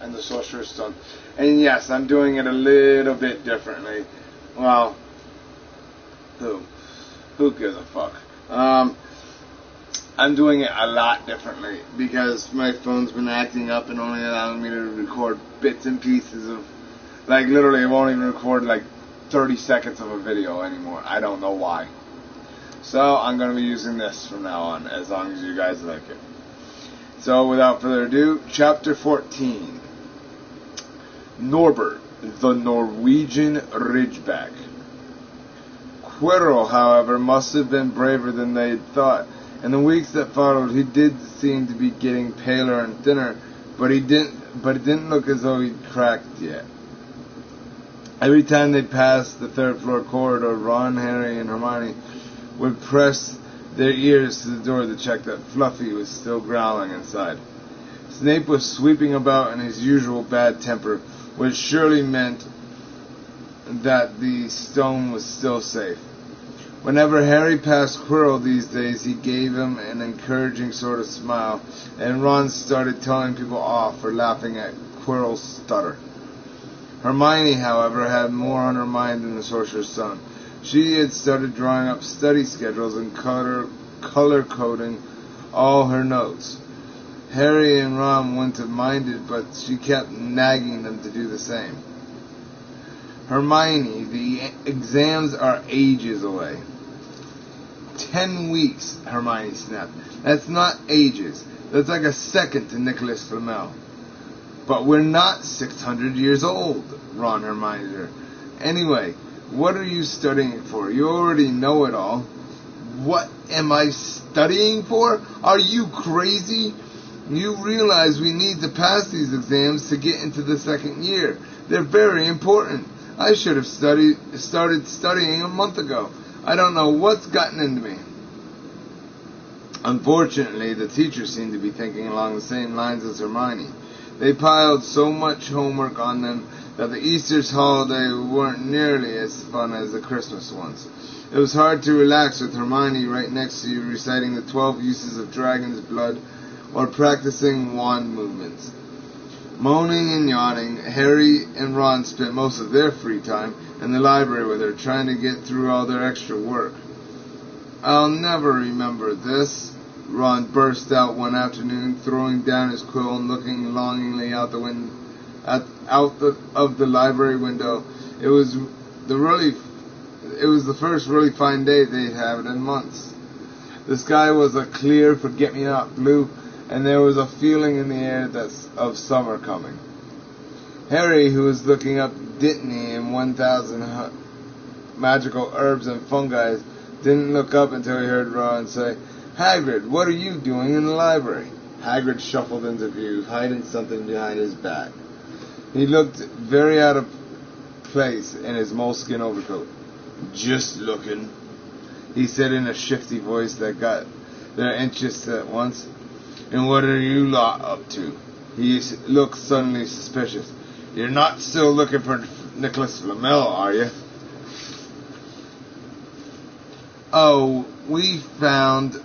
and the sorcerer's stone. And yes, I'm doing it a little bit differently. Well, who gives a fuck? I'm doing it a lot differently because my phone's been acting up and only allowing me to record bits and pieces of, like, literally it won't even record like 30 seconds of a video anymore. I don't know why. So I'm going to be using this from now on, as long as you guys like it. So without further ado, chapter 14. Norbert, the Norwegian Ridgeback. Quirrell, however, must have been braver than they had thought. In the weeks that followed, he did seem to be getting paler and thinner, but it didn't look as though he'd cracked yet. Every time they passed the third-floor corridor, Ron, Harry, and Hermione would press their ears to the door to check that Fluffy was still growling inside. Snape was sweeping about in his usual bad temper, which surely meant that the stone was still safe. Whenever Harry passed Quirrell these days, he gave him an encouraging sort of smile, and Ron started telling people off for laughing at Quirrell's stutter. Hermione, however, had more on her mind than the Sorcerer's Stone. She had started drawing up study schedules and color-coding all her notes. Harry and Ron wouldn't have minded, but she kept nagging them to do the same. Hermione, the exams are ages away. 10 weeks, Hermione snapped. That's not ages. That's like a second to Nicholas Flamel. But we're not 600 years old, Ron reminded her. Anyway, what are you studying for? You already know it all. What am I studying for? Are you crazy? You realize we need to pass these exams to get into the second year. They're very important. I should have started studying a month ago. I don't know what's gotten into me. Unfortunately, the teachers seemed to be thinking along the same lines as Hermione. They piled so much homework on them that the Easter's holiday weren't nearly as fun as the Christmas ones. It was hard to relax with Hermione right next to you reciting the 12 uses of dragon's blood or practicing wand movements. Moaning and yawning, Harry and Ron spent most of their free time in the library with her, trying to get through all their extra work. I'll never remember this, Ron burst out one afternoon, throwing down his quill and looking longingly out of the library window. It was the first really fine day they'd had in months. The sky was a clear forget-me-not blue, and there was a feeling in the air of summer coming. Harry, who was looking up Dittany and 1,000 magical herbs and fungi, didn't look up until he heard Ron say, "Hagrid, what are you doing in the library?" Hagrid shuffled into view, hiding something behind his back. He looked very out of place in his moleskin overcoat. "Just looking," he said in a shifty voice that got their interest at once. "And what are you lot up to?" He looked suddenly suspicious. "You're not still looking for Nicholas Flamel, are you?" "Oh, we found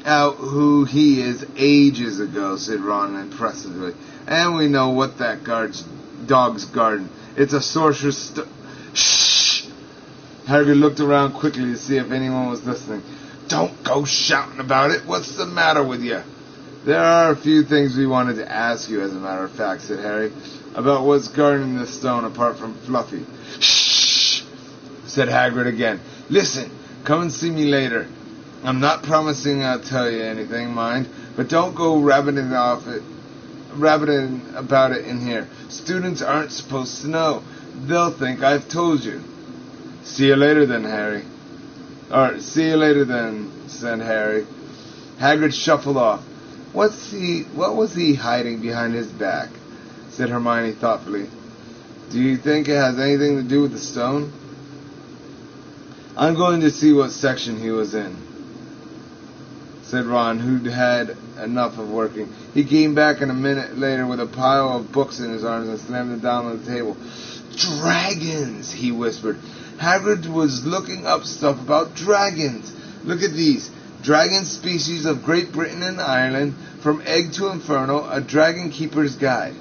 out who he is ages ago," said Ron impressively. "And we know what that dog's garden. It's a sorcerer's Shh! Hagrid looked around quickly to see if anyone was listening. "Don't go shouting about it. What's the matter with you?" "There are a few things we wanted to ask you, as a matter of fact," said Harry, "about what's guarding the stone apart from Fluffy." "Shh!" said Hagrid again. "Listen, come and see me later. I'm not promising I'll tell you anything, mind, but don't go rabbiting about it in here. Students aren't supposed to know. They'll think I've told you." "See you later then, Harry." "See you later then," said Harry. Hagrid shuffled off. What was he hiding behind his back?" said Hermione thoughtfully. "Do you think it has anything to do with the stone?" "I'm going to see what section he was in," said Ron, who'd had enough of working. He came back in a minute later with a pile of books in his arms and slammed them down on the table. "Dragons," he whispered. "Hagrid was looking up stuff about dragons. Look at these. Dragon species of Great Britain and Ireland, from egg to inferno, a dragon keeper's guide."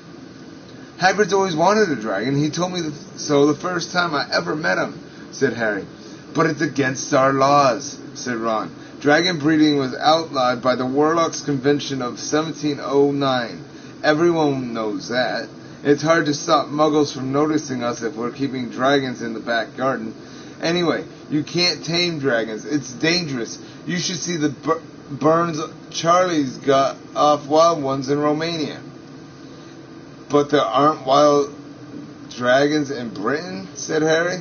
Hagrid's always wanted a dragon. He told me so the first time I ever met him, said Harry. But it's against our laws, said Ron. Dragon breeding was outlawed by the Warlocks Convention of 1709. Everyone knows that. It's hard to stop muggles from noticing us if we're keeping dragons in the back garden. Anyway, you can't tame dragons. It's dangerous. You should see the burns Charlie's got off wild ones in Romania. But there aren't wild dragons in Britain, said Harry.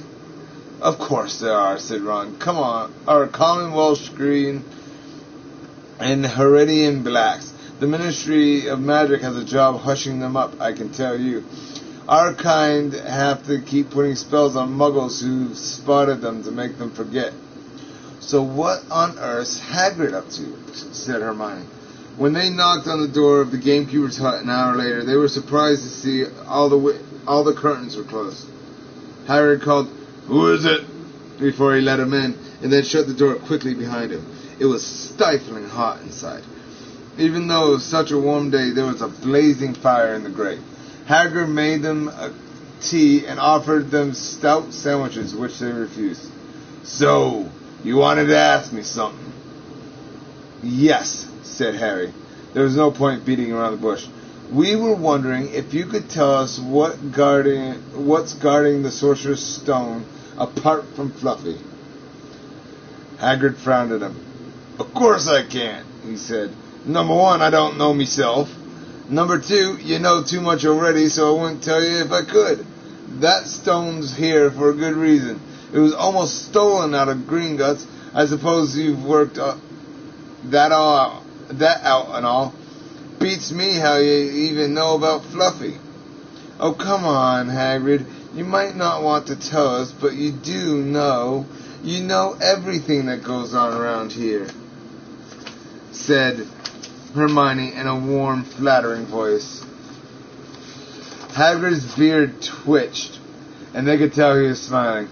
Of course there are, said Ron. Come on, our common Welsh green and Heredian blacks. The Ministry of Magic has a job hushing them up, I can tell you. Our kind have to keep putting spells on muggles who've spotted them to make them forget. So what on earth's Hagrid up to? Said Hermione. When they knocked on the door of the gamekeeper's hut an hour later, they were surprised to see all the curtains were closed. Hagrid called, "Who is it?" before he let him in, and then shut the door quickly behind him. It was stifling hot inside. Even though it was such a warm day, there was a blazing fire in the grate. Hagrid made them tea and offered them stout sandwiches, which they refused. "So, you wanted to ask me something?" "Yes," said Harry. There was no point beating around the bush. "We were wondering if you could tell us what's guarding the Sorcerer's Stone apart from Fluffy." Hagrid frowned at him. "Of course I can't," he said. "Number one, I don't know myself. Number two, you know too much already, so I wouldn't tell you if I could. That stone's here for a good reason. It was almost stolen out of Gringotts. I suppose you've worked that out and all. Beats me how you even know about Fluffy." "Oh, come on, Hagrid. You might not want to tell us, but you do know. You know everything that goes on around here," said Hermione in a warm, flattering voice. Hagrid's beard twitched, and they could tell he was smiling.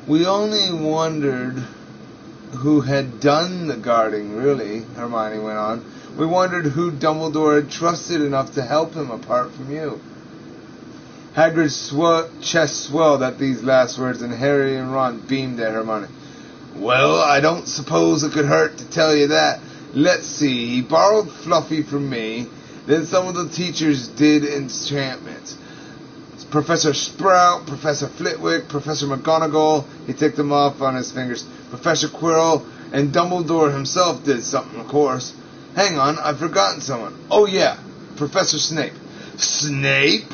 "We only wondered who had done the guarding, really," Hermione went on. "We wondered who Dumbledore had trusted enough to help him apart from you." Hagrid's chest swelled at these last words, and Harry and Ron beamed at Hermione. "Well, I don't suppose it could hurt to tell you that. Let's see, he borrowed Fluffy from me, then some of the teachers did enchantments. Professor Sprout, Professor Flitwick, Professor McGonagall, he ticked them off on his fingers, Professor Quirrell, and Dumbledore himself did something, of course. Hang on, I've forgotten someone. Oh yeah, Professor Snape." "Snape?"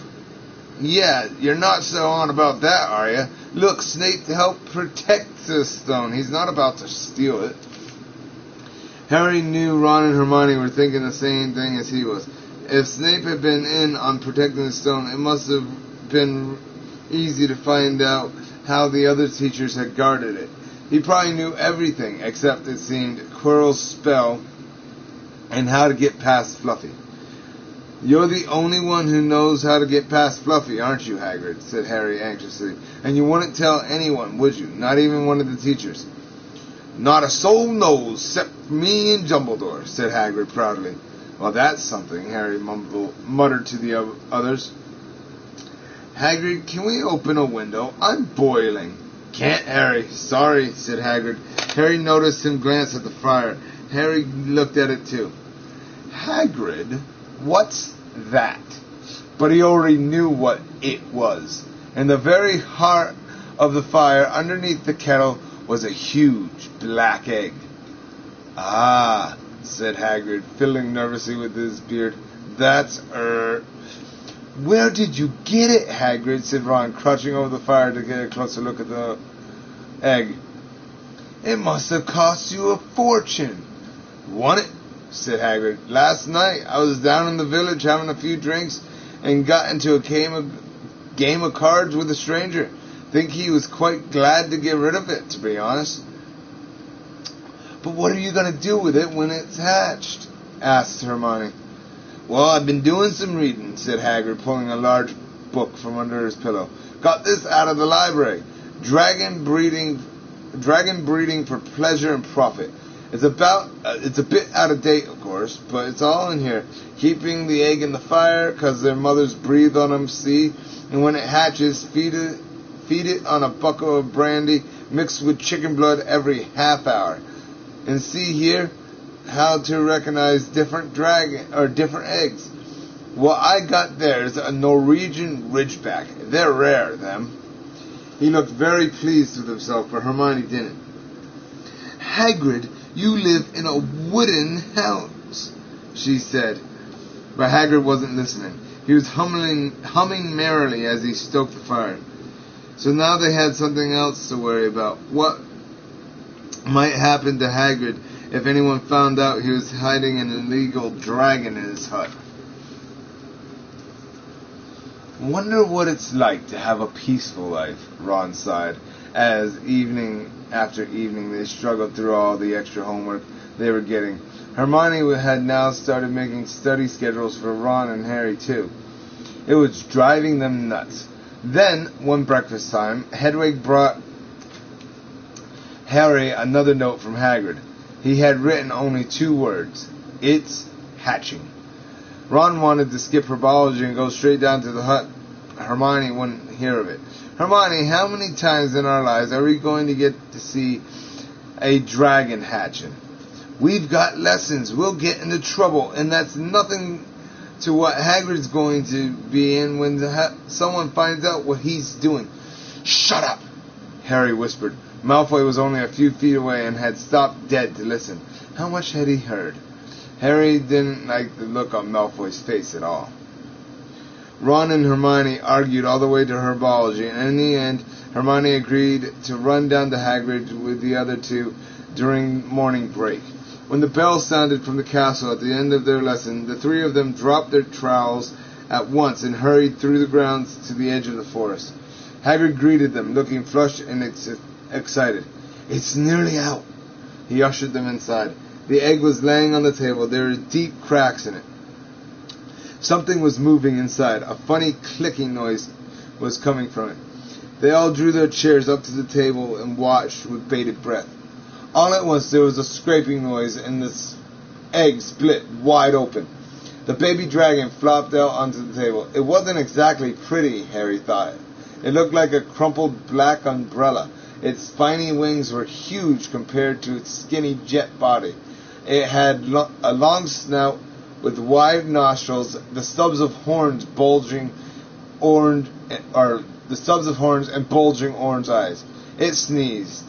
"Yeah, you're not so on about that, are you? Look, Snape helped protect the stone. He's not about to steal it." Harry knew Ron and Hermione were thinking the same thing as he was. If Snape had been in on protecting the stone, it must have been easy to find out how the other teachers had guarded it. He probably knew everything, except, it seemed, Quirrell's spell and how to get past Fluffy. "You're the only one who knows how to get past Fluffy, aren't you, Hagrid?" said Harry anxiously. "And you wouldn't tell anyone, would you? Not even one of the teachers?" "Not a soul knows, except me and Dumbledore," said Hagrid proudly. "Well, that's something," Harry muttered to the others. "Hagrid, can we open a window? I'm boiling." "Can't, Harry. Sorry," said Hagrid. Harry noticed him glance at the fire. Harry looked at it too. "Hagrid, what's that?" But he already knew what it was. In the very heart of the fire, underneath the kettle, was a huge black egg. "Ah," said Hagrid, fiddling nervously with his beard. "That's Where did you get it, Hagrid?" said Ron, crouching over the fire to get a closer look at the egg. "It must have cost you a fortune." "Won it?" said Hagrid. "Last night I was down in the village having a few drinks and got into a game of cards with a stranger. Think he was quite glad to get rid of it, to be honest." "But what are you going to do with it when it's hatched?" asked Hermione. "Well, I've been doing some reading," said Hagrid, pulling a large book from under his pillow. "Got this out of the library. Dragon breeding for pleasure and profit. It's a bit out of date, of course, but it's all in here. Keeping the egg in the fire, because their mothers breathe on them, see? And when it hatches, feed it on a bucket of brandy mixed with chicken blood every half hour. And see here how to recognize different eggs. Well, I got theirs, a Norwegian Ridgeback. They're rare, them. He looked very pleased with himself, but Hermione didn't. Hagrid, you live in a wooden house, she said. But Hagrid wasn't listening. He was humming merrily as he stoked the fire. So now they had something else to worry about. What might happen to Hagrid if anyone found out he was hiding an illegal dragon in his hut? Wonder what it's like to have a peaceful life, Ron sighed, as evening after evening they struggled through all the extra homework they were getting. Hermione had now started making study schedules for Ron and Harry too. It was driving them nuts. Then, one breakfast time, Hedwig brought Harry another note from Hagrid. He had written only 2 words. It's hatching. Ron wanted to skip herbology and go straight down to the hut. Hermione wouldn't hear of it. Hermione, how many times in our lives are we going to get to see a dragon hatching? We've got lessons. We'll get into trouble, and that's nothing to what Hagrid's going to be in when someone finds out what he's doing. Shut up, Harry whispered. Malfoy was only a few feet away and had stopped dead to listen. How much had he heard? Harry didn't like the look on Malfoy's face at all. Ron and Hermione argued all the way to herbology, and in the end, Hermione agreed to run down to Hagrid with the other 2 during morning break. When the bell sounded from the castle at the end of their lesson, the 3 of them dropped their trowels at once and hurried through the grounds to the edge of the forest. Hagrid greeted them, looking flushed and excited. It's nearly out. He ushered them inside. The egg was laying on the table. There were deep cracks in it. Something was moving inside. A funny clicking noise was coming from it. They all drew their chairs up to the table and watched with bated breath. All at once there was a scraping noise and the egg split wide open. The baby dragon flopped out onto the table. It wasn't exactly pretty, Harry thought. It looked like a crumpled black umbrella. Its spiny wings were huge compared to its skinny jet body. It had a long snout with wide nostrils, the stubs of horns and bulging orange eyes. It sneezed.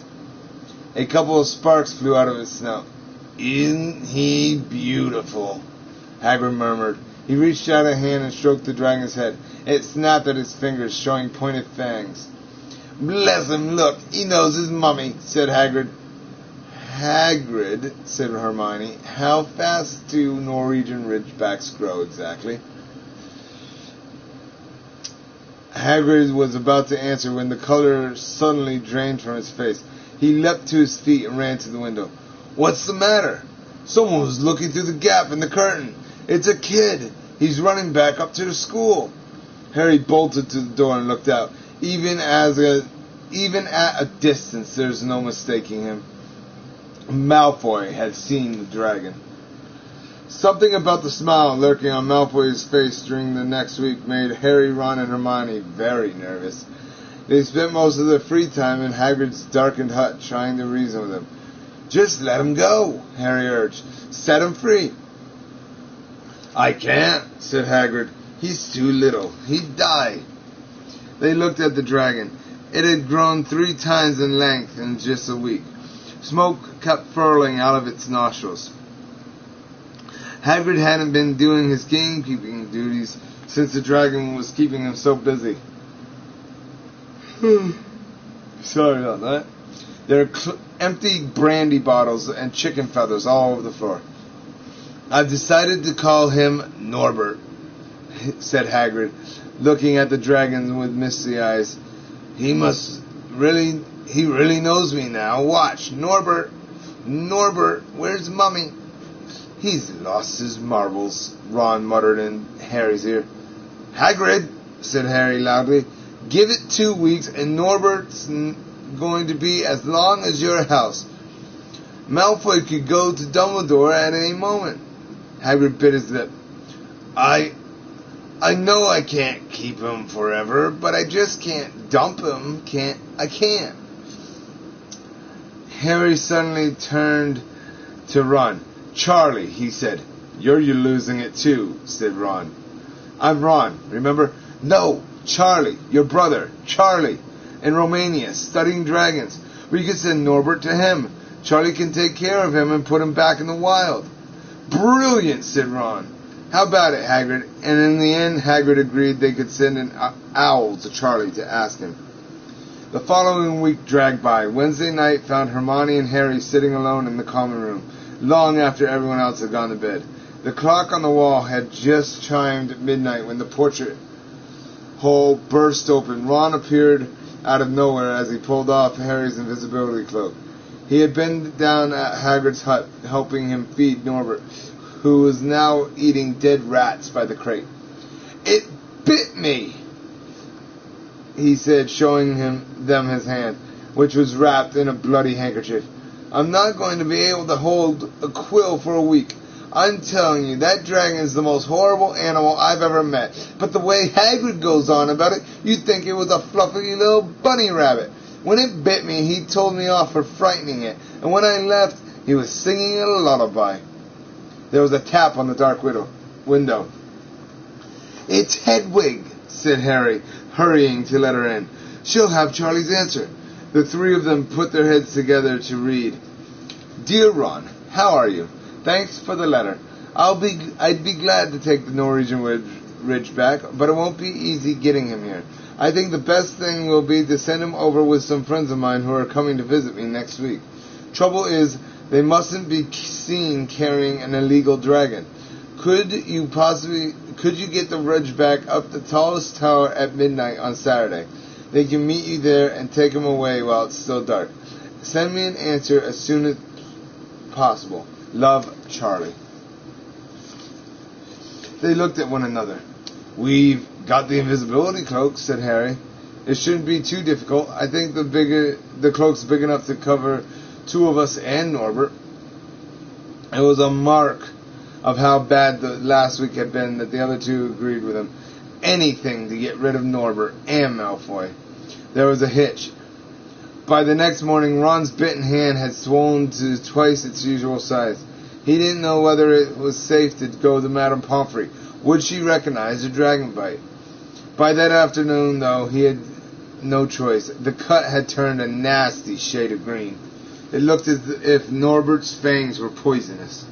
A couple of sparks flew out of its snout. Isn't he beautiful? Hagrid murmured. He reached out a hand and stroked the dragon's head. It snapped at its fingers, showing pointed fangs. Bless him, look, he knows his mummy, said Hagrid. Hagrid, said Hermione, how fast do Norwegian Ridgebacks grow exactly? Hagrid was about to answer when the color suddenly drained from his face. He leapt to his feet and ran to the window. What's the matter? Someone was looking through the gap in the curtain. It's a kid. He's running back up to the school. Harry bolted to the door and looked out. Even at a distance, there's no mistaking him. Malfoy had seen the dragon. Something about the smile lurking on Malfoy's face during the next week made Harry, Ron, and Hermione very nervous. They spent most of their free time in Hagrid's darkened hut trying to reason with him. Just let him go, Harry urged. Set him free. I can't, said Hagrid. He's too little. He'd die. They looked at the dragon. It had grown 3 times in length in just a week. Smoke kept furling out of its nostrils. Hagrid hadn't been doing his gamekeeping duties since the dragon was keeping him so busy. Sorry about that. There are empty brandy bottles and chicken feathers all over the floor. I've decided to call him Norbert, said Hagrid, looking at the dragon with misty eyes. He really knows me now. Watch, Norbert, where's Mummy? He's lost his marbles, Ron muttered in Harry's ear. Hagrid, said Harry loudly, give it 2 weeks and Norbert's going to be as long as your house. Malfoy could go to Dumbledore at any moment. Hagrid bit his lip. I know I can't keep him forever, but I just can't dump him. I can't. Harry suddenly turned to Ron. Charlie, he said. You're losing it too, said Ron. I'm Ron, remember? No, Charlie, your brother, Charlie, in Romania, studying dragons. We could send Norbert to him. Charlie can take care of him and put him back in the wild. Brilliant, said Ron. How about it, Hagrid? And in the end, Hagrid agreed they could send an owl to Charlie to ask him. The following week dragged by. Wednesday night found Hermione and Harry sitting alone in the common room, long after everyone else had gone to bed. The clock on the wall had just chimed midnight when the portrait hole burst open. Ron appeared out of nowhere as he pulled off Harry's invisibility cloak. He had been down at Hagrid's hut, helping him feed Norbert, who was now eating dead rats by the crate. It bit me, he said, showing them his hand, which was wrapped in a bloody handkerchief. I'm not going to be able to hold a quill for a week. I'm telling you, that dragon is the most horrible animal I've ever met. But the way Hagrid goes on about it, you'd think it was a fluffy little bunny rabbit. When it bit me, he told me off for frightening it. And when I left, he was singing a lullaby. There was a tap on the dark window. It's Hedwig, said Harry, hurrying to let her in. She'll have Charlie's answer. The three of them put their heads together to read. Dear Ron, how are you? Thanks for the letter. I'd be glad to take the Norwegian Ridgeback, but it won't be easy getting him here. I think the best thing will be to send him over with some friends of mine who are coming to visit me next week. Trouble is, they mustn't be seen carrying an illegal dragon. Could you get the Ridgeback up the tallest tower at midnight on Saturday? They can meet you there and take him away while it's still dark. Send me an answer as soon as possible. Love, Charlie. They looked at one another. We've got the invisibility cloak, said Harry. It shouldn't be too difficult. I think the cloak's big enough to cover two of us and Norbert. It was a mark of how bad the last week had been that the other two agreed with him. Anything to get rid of Norbert and Malfoy. There was a hitch. By the next morning, Ron's bitten hand had swollen to twice its usual size. He didn't know whether it was safe to go to Madame Pomfrey. Would she recognize a dragon bite? By that afternoon, though, he had no choice. The cut had turned a nasty shade of green. It looked as if Norbert's fangs were poisonous.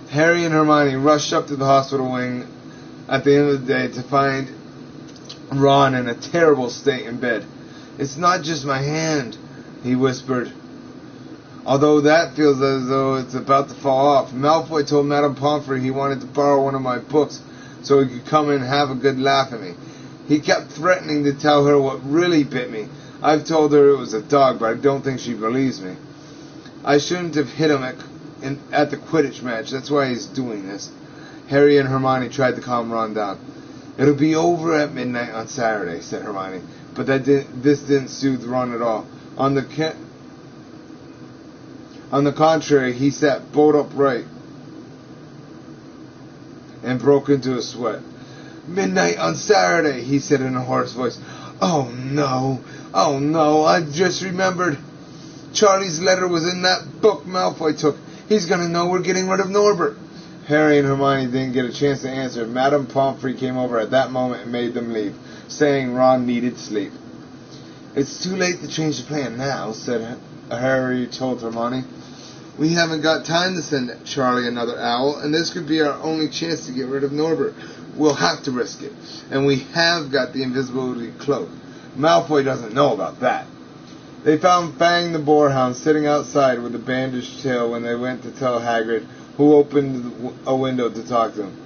Harry and Hermione rushed up to the hospital wing at the end of the day to find Ron in a terrible state in bed. It's not just my hand, he whispered, although that feels as though it's about to fall off. Malfoy told Madame Pomfrey he wanted to borrow one of my books so he could come and have a good laugh at me. He kept threatening to tell her what really bit me. I've told her it was a dog, but I don't think she believes me. I shouldn't have hit him at the Quidditch match. That's why he's doing this. Harry and Hermione tried to calm Ron down. It'll be over at midnight on Saturday, said Hermione. But this didn't soothe Ron at all. On the contrary, he sat bolt upright and broke into a sweat. Midnight on Saturday, he said in a hoarse voice. Oh no, I just remembered. Charlie's letter was in that book Malfoy took. He's going to know we're getting rid of Norbert. Harry and Hermione didn't get a chance to answer. Madame Pomfrey came over at that moment and made them leave, saying Ron needed sleep. It's too late to change the plan now, said Harry told Hermione. We haven't got time to send Charlie another owl, and this could be our only chance to get rid of Norbert. We'll have to risk it. And we have got the invisibility cloak. Malfoy doesn't know about that. They found Fang the boarhound sitting outside with a bandaged tail when they went to tell Hagrid, who opened a window to talk to him.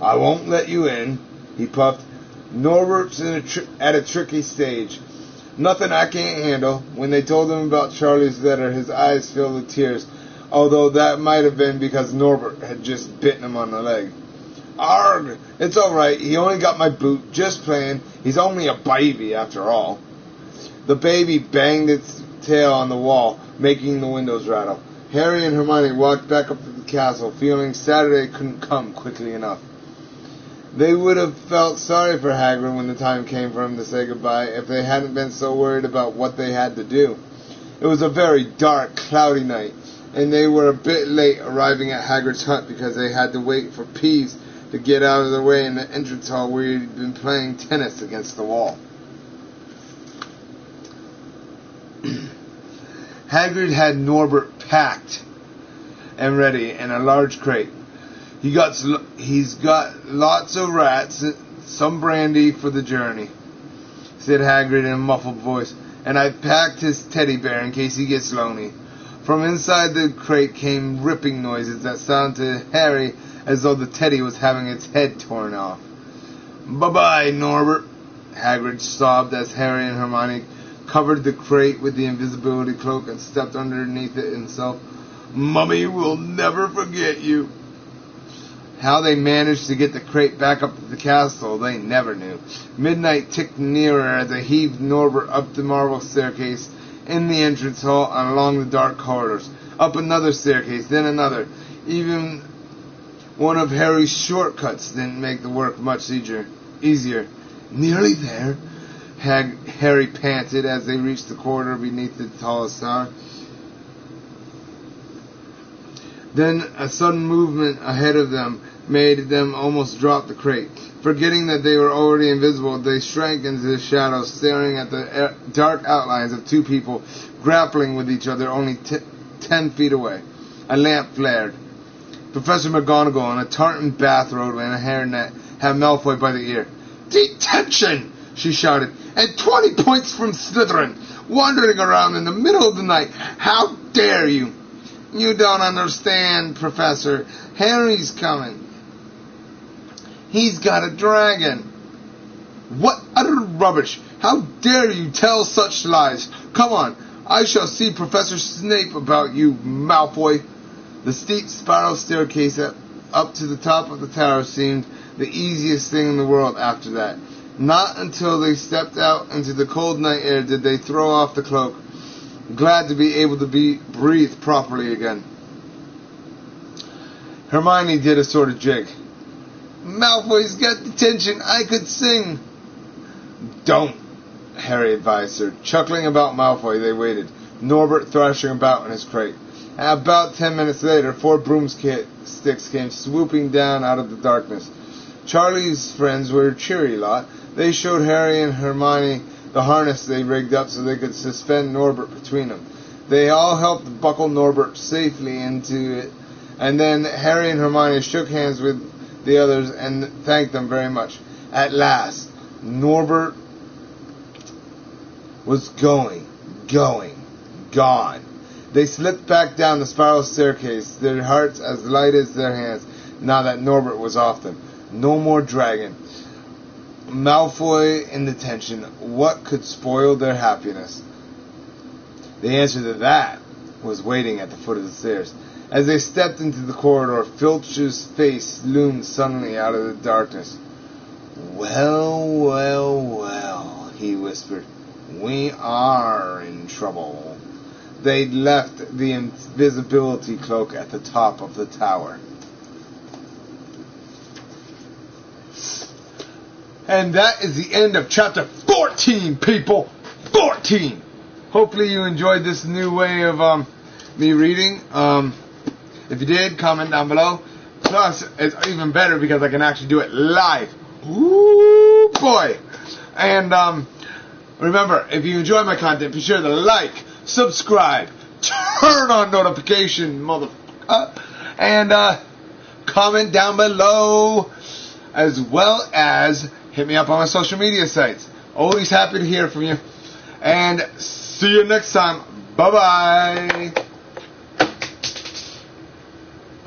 I won't let you in, he puffed. Norbert's at a tricky stage. Nothing I can't handle. When they told him about Charlie's letter, his eyes filled with tears, although that might have been because Norbert had just bitten him on the leg. Arg! It's all right. He only got my boot. Just playing. He's only a baby, after all. The baby banged its tail on the wall, making the windows rattle. Harry and Hermione walked back up to the castle, feeling Saturday couldn't come quickly enough. They would have felt sorry for Hagrid when the time came for him to say goodbye if they hadn't been so worried about what they had to do. It was a very dark, cloudy night, and they were a bit late arriving at Hagrid's hut because they had to wait for Peeves to get out of the way in the entrance hall where he'd been playing tennis against the wall. Hagrid had Norbert packed and ready in a large crate. He's got lots of rats, some brandy for the journey, said Hagrid in a muffled voice, and I've packed his teddy bear in case he gets lonely. From inside the crate came ripping noises that sounded to Harry as though the teddy was having its head torn off. Bye-bye, Norbert, Hagrid sobbed as Harry and Hermione covered the crate with the invisibility cloak and stepped underneath it himself. Mummy will never forget you. How they managed to get the crate back up to the castle, they never knew. Midnight ticked nearer as they heaved Norbert up the marble staircase in the entrance hall and along the dark corridors. Up another staircase, then another. Even one of Harry's shortcuts didn't make the work much easier. Nearly there, Harry panted as they reached the corridor beneath the tallest tower. Then a sudden movement ahead of them made them almost drop the crate. Forgetting that they were already invisible, they shrank into the shadows, staring at the dark outlines of two people grappling with each other only 10 feet away. A lamp flared. Professor McGonagall, in a tartan bathrobe and a hairnet, had Malfoy by the ear. "Detention!" she shouted. "And 20 points from Slytherin! Wandering around in the middle of the night! How dare you!" "You don't understand, Professor. Harry's coming. He's got a dragon." "What utter rubbish! How dare you tell such lies! Come on, I shall see Professor Snape about you, Malfoy." The steep spiral staircase up to the top of the tower seemed the easiest thing in the world after that. Not until they stepped out into the cold night air did they throw off the cloak, glad to be able to breathe properly again. Hermione did a sort of jig. "Malfoy's got detention. I could sing." "Don't," Harry advised her. Chuckling about Malfoy, they waited, Norbert thrashing about in his crate. About 10 minutes later, 4 broomsticks came swooping down out of the darkness. Charlie's friends were a cheery lot. They showed Harry and Hermione the harness they rigged up so they could suspend Norbert between them. They all helped buckle Norbert safely into it, and then Harry and Hermione shook hands with the others and thanked them very much. At last, Norbert was gone. They slipped back down the spiral staircase, their hearts as light as their hands, now that Norbert was off them. No more dragon. Malfoy in detention. What could spoil their happiness? The answer to that was waiting at the foot of the stairs. As they stepped into the corridor, Filch's face loomed suddenly out of the darkness. Well, he whispered. "We are in trouble." They'd left the invisibility cloak at the top of the tower. And that is the end of chapter 14, people. 14! Hopefully you enjoyed this new way of me reading. If you did, comment down below. Plus, it's even better because I can actually do it live. Ooh, boy. And remember, if you enjoy my content, be sure to like, subscribe, turn on notification, motherfucker, and comment down below, as well as hit me up on my social media sites. Always happy to hear from you. And see you next time. Bye-bye.